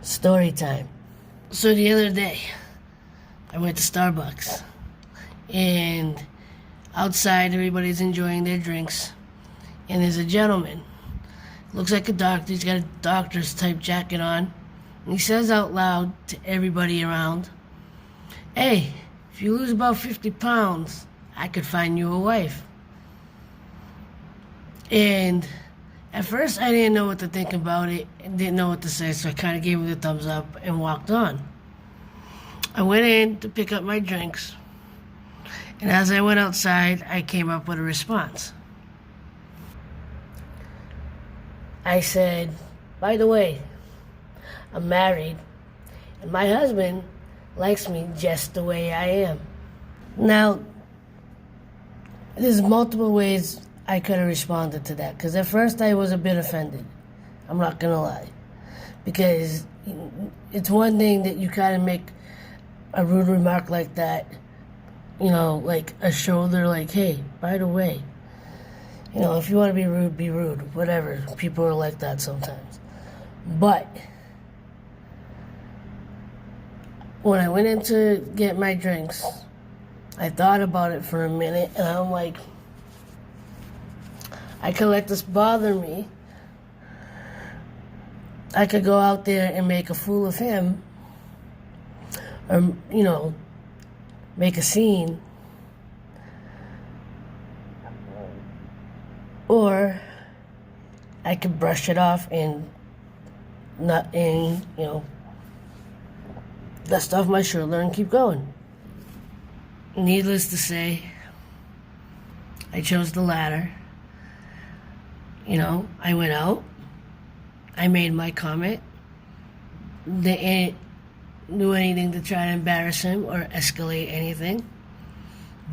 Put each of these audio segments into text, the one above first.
Story time. So the other day, I went to Starbucks, and outside everybody's enjoying their drinks, and there's a gentleman. Looks like a doctor. He's got a doctor's type jacket on, and he says out loud to everybody around, "Hey, if you lose about 50 pounds, I could find you a wife." And at first, I didn't know what to think about it and didn't know what to say, so I kind of gave him the thumbs up and walked on. I went in to pick up my drinks, and as I went outside, I came up with a response. I said, "By the way, I'm married, and my husband likes me just the way I am." Now, there's multiple ways I could have responded to that, because at first I was a bit offended. I'm not gonna lie, because it's one thing that you kind of make a rude remark like that, like a shoulder, like, "Hey, by the way, if you want to be rude, whatever." People are like that sometimes. But when I went in to get my drinks, I thought about it for a minute, and I'm like, I could let this bother me. I could go out there and make a fool of him, or, make a scene. Or I could brush it off and dust off my shoulder and keep going. Needless to say, I chose the latter. I went out, I made my comment. They didn't do anything to try to embarrass him or escalate anything,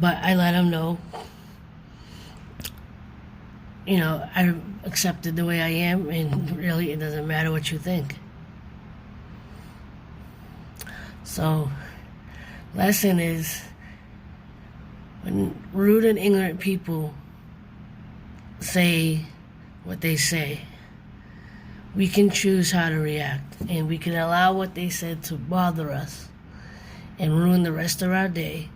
but I let him know, I accepted the way I am, and really it doesn't matter what you think. So, lesson is, when rude and ignorant people say what they say, we can choose how to react, and we can allow what they said to bother us and ruin the rest of our day,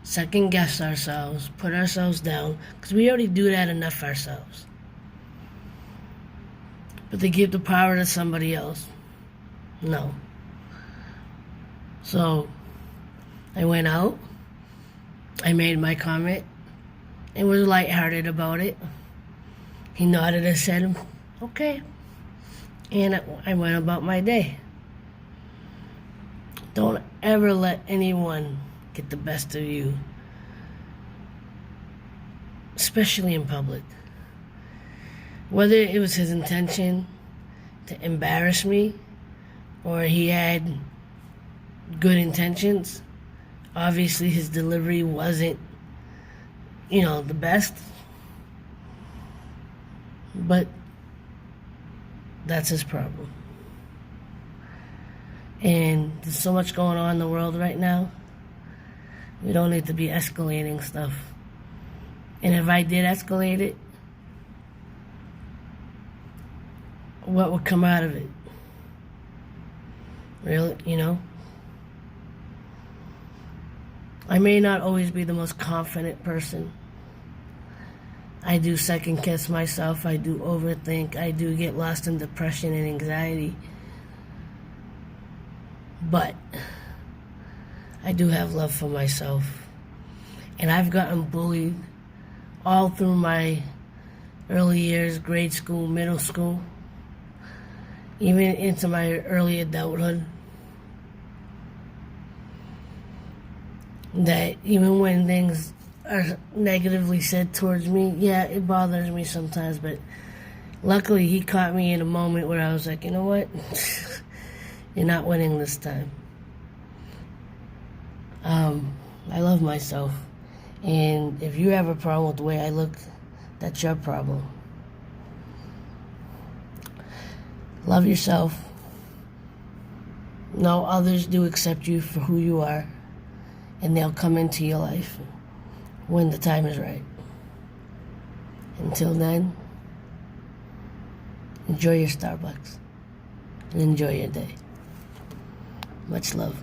second guess ourselves, put ourselves down, because we already do that enough ourselves. But they give the power to somebody else. No. So I went out, I made my comment, and was lighthearted about it. He nodded and said, "Okay." And I went about my day. Don't ever let anyone get the best of you, especially in public. Whether it was his intention to embarrass me or he had good intentions, obviously his delivery wasn't, the best. But that's his problem. And there's so much going on in the world right now. We don't need to be escalating stuff. And if I did escalate it, what would come out of it? Really, I may not always be the most confident person. I do second guess myself. I do overthink. I do get lost in depression and anxiety. But I do have love for myself. And I've gotten bullied all through my early years, grade school, middle school, even into my early adulthood. That even when things are negatively said towards me, yeah, it bothers me sometimes, but luckily he caught me in a moment where I was like, you know what? You're not winning this time. I love myself, and if you have a problem with the way I look, that's your problem. Love yourself. Know others do accept you for who you are, and they'll come into your life when the time is right. Until then, enjoy your Starbucks and enjoy your day. Much love.